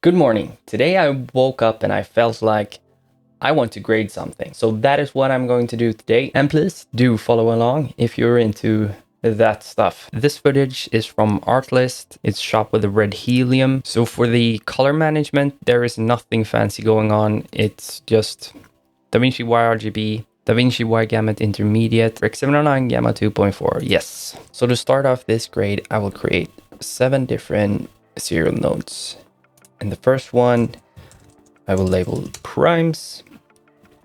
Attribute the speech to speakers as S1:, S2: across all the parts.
S1: Good morning. Today I woke up and I felt like I want to grade something. So that is what I'm going to do today. And please do follow along if you're into that stuff. This footage is from ARTLIST. It's shot with a red helium. So for the color management, there is nothing fancy going on. It's just DaVinci Y RGB, DaVinci Y Gamut Intermediate, Rec 709 Gamma 2.4. Yes. So to start off this grade, I will create 7 different serial nodes. And the first one I will label primes.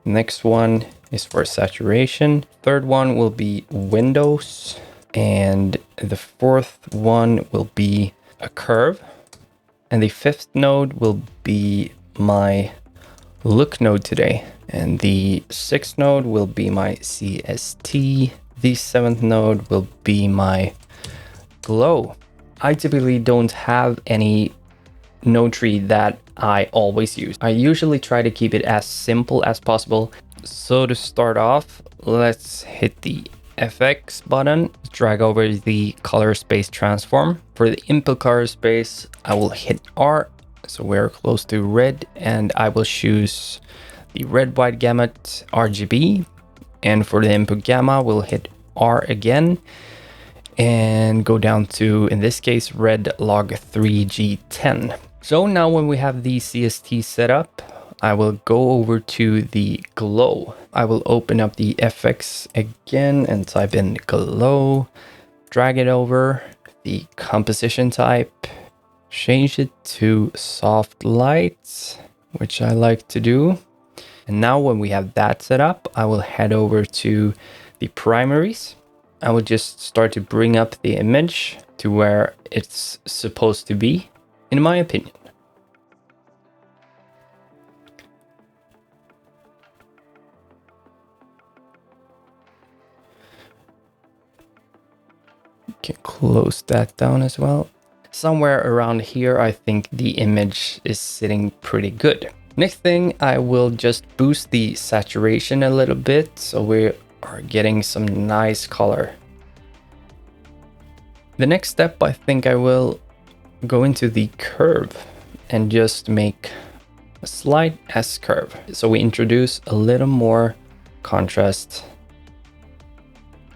S1: Next one is for saturation. Third one will be windows. And the fourth one will be a curve. And the fifth node will be my look node today. And the sixth node will be my CST. The seventh node will be my glow. I typically don't have any node tree that I always use. I usually try to keep it as simple as possible. So to start off, let's hit the FX button, drag over the color space transform. For the input color space, I will hit R, so we're close to red, and I will choose the red white gamut RGB. And for the input gamma, we'll hit R again and go down to, in this case, red log 3G10. So now when we have the CST set up, I will go over to the glow. I will open up the FX again and type in glow, drag it over the composition type, change it to soft light, which I like to do. And now when we have that set up, I will head over to the primaries. I will just start to bring up the image to where it's supposed to be, in my opinion. You can close that down as well. Somewhere around here, I think the image is sitting pretty good. Next thing, I will just boost the saturation a little bit so we are getting some nice color. The next step, I think I will go into the curve and just make a slight S curve. So we introduce a little more contrast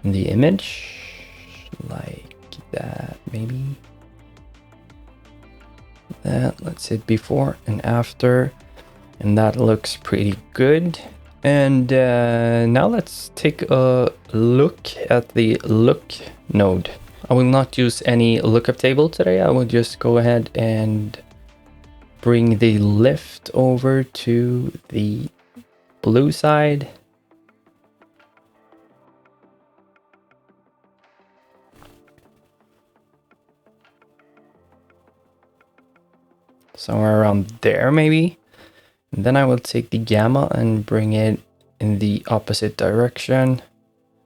S1: in the image, like that maybe. That, let's hit before and after, and that looks pretty good. And now let's take a look at the look node. I will not use any lookup table today. I will just go ahead and bring the lift over to the blue side. Somewhere around there maybe. And then I will take the gamma and bring it in the opposite direction.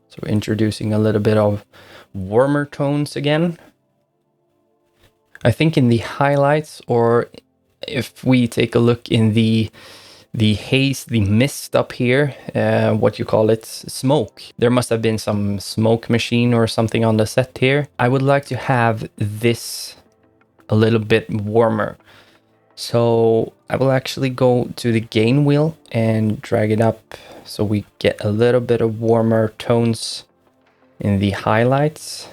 S1: So we're introducing a little bit of warmer tones again. I think in the highlights, or if we take a look in the haze, the mist up here, what you call it, smoke. There must have been some smoke machine or something on the set here. I would like to have this a little bit warmer. So I will actually go to the gain wheel and drag it up so we get a little bit of warmer tones in the highlights.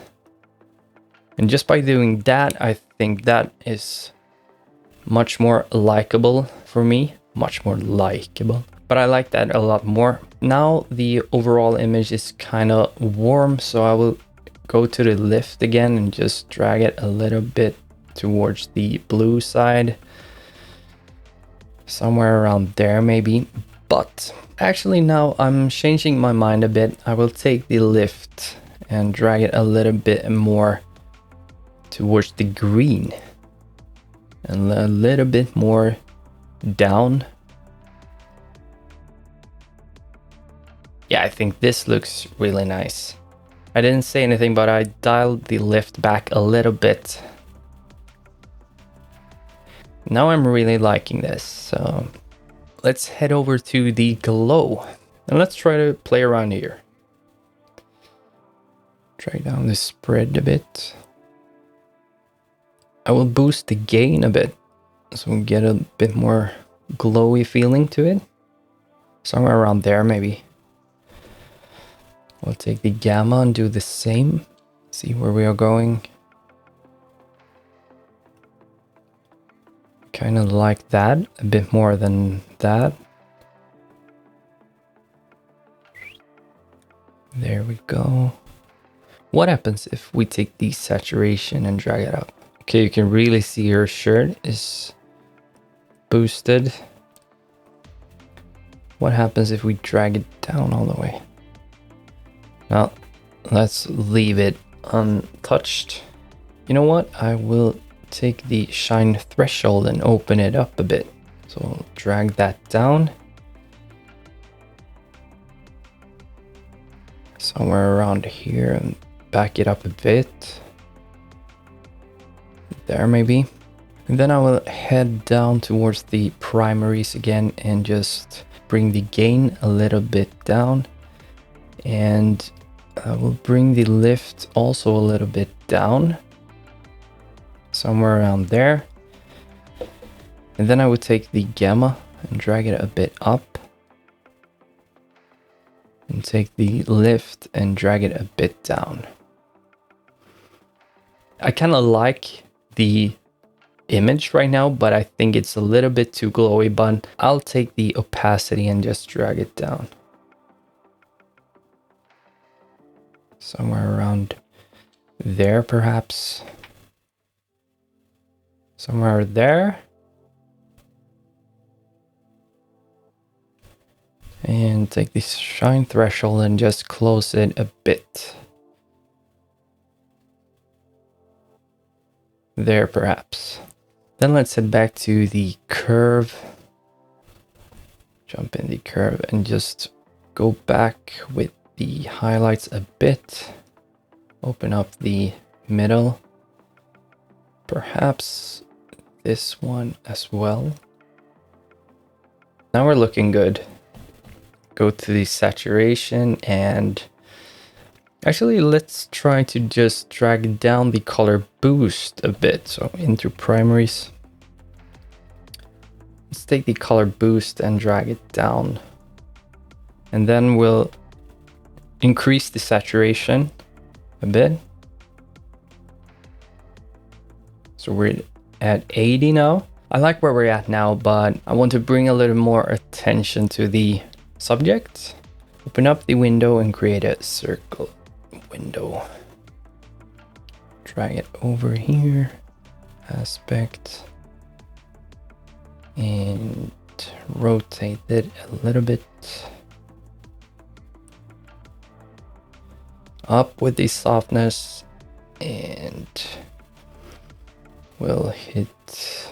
S1: And just by doing that, I think that is much more likable for me. Much more likable. But I like that a lot more. Now the overall image is kind of warm, so I will go to the lift again and just drag it a little bit towards the blue side. Somewhere around there maybe. But actually now I'm changing my mind a bit. I will take the lift and drag it a little bit more towards the green and a little bit more down. Yeah, I think this looks really nice. I didn't say anything, but I dialed the lift back a little bit. Now I'm really liking this, so let's head over to the glow and let's try to play around here. Drag down the spread a bit. I will boost the gain a bit. So we get a bit more glowy feeling to it. Somewhere around there, maybe. We'll take the gamma and do the same. See where we are going. Kind of like that, a bit more than that. There we go. What happens if we take the saturation and drag it up? Okay, you can really see her shirt is boosted. What happens if we drag it down all the way? Now, let's leave it untouched. You know what? I will take the shine threshold and open it up a bit. So I'll drag that down. Somewhere around here and back it up a bit. There maybe. And then I will head down towards the primaries again and just bring the gain a little bit down. And I will bring the lift also a little bit down. Somewhere around there. And then I would take the gamma and drag it a bit up. And take the lift and drag it a bit down. I kind of like the image right now, but I think it's a little bit too glowy, but I'll take the opacity and just drag it down. Somewhere around there, perhaps. Somewhere there. And take the shine threshold and just close it a bit. There, perhaps. Then let's head back to the curve. Jump in the curve and just go back with the highlights a bit. Open up the middle. Perhaps this one as well. Now we're looking good. Go to the saturation and actually let's try to just drag down the color boost a bit. So into primaries. Let's take the color boost and drag it down. And then we'll increase the saturation a bit. So we're at 80 now. I like where we're at now, but I want to bring a little more attention to the subject. Open up the window and create a circle window. Drag it over here. Aspect. And rotate it a little bit. Up with the softness. And we'll hit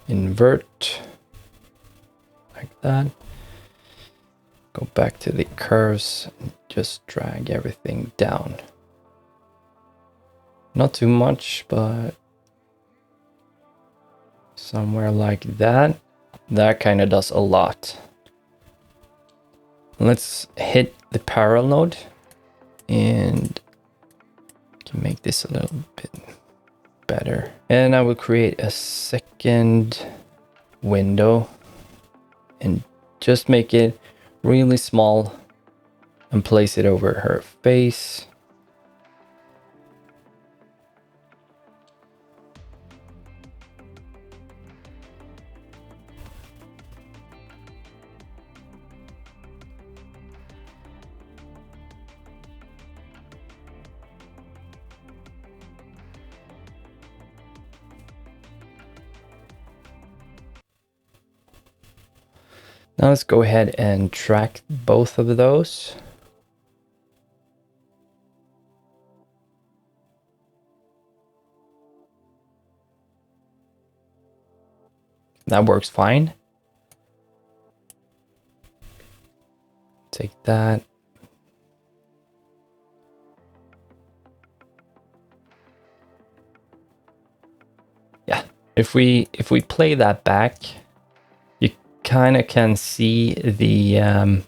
S1: invert. Like that. Go back to the curves and just drag everything down. Not too much, but somewhere like that. That kind of does a lot. Let's hit the parallel node and can make this a little bit better. And I will create a second window and just make it really small and place it over her face. Now let's go ahead and track both of those. That works fine. Take that. Yeah, if we play that back, kind of can see the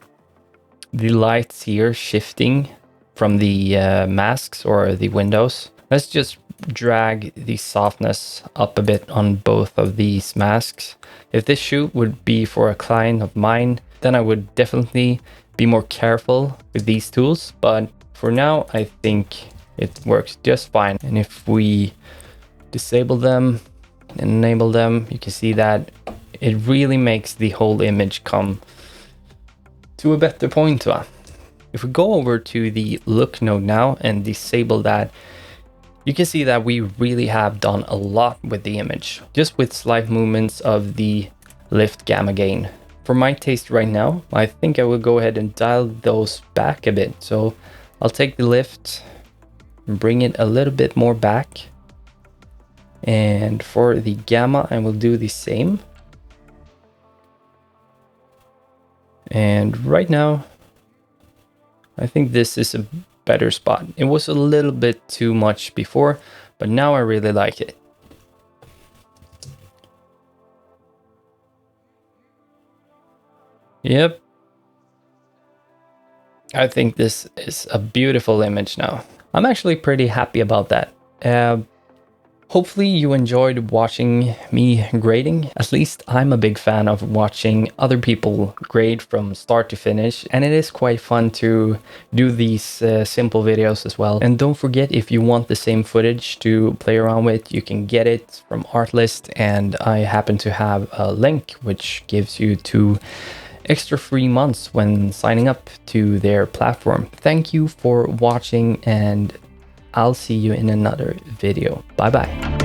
S1: lights here shifting from the masks or the windows. Let's just drag the softness up a bit on both of these masks. If this shoot would be for a client of mine, then I would definitely be more careful with these tools, but for now I think it works just fine. And if we disable them and enable them, you can see that it really makes the whole image come to a better point. If we go over to the look node now and disable that, you can see that we really have done a lot with the image, just with slight movements of the lift gamma gain. For my taste right now, I think I will go ahead and dial those back a bit. So I'll take the lift and bring it a little bit more back. And for the gamma, I will do the same. And right now, I think this is a better spot. It was a little bit too much before, but now I really like it. Yep. I think this is a beautiful image now. I'm actually pretty happy about that. Hopefully you enjoyed watching me grading. At least I'm a big fan of watching other people grade from start to finish, and it is quite fun to do these simple videos as well. And don't forget, if you want the same footage to play around with, you can get it from ARTLIST, and I happen to have a link which gives you 2 extra free months when signing up to their platform. Thank you for watching, and I'll see you in another video. Bye bye.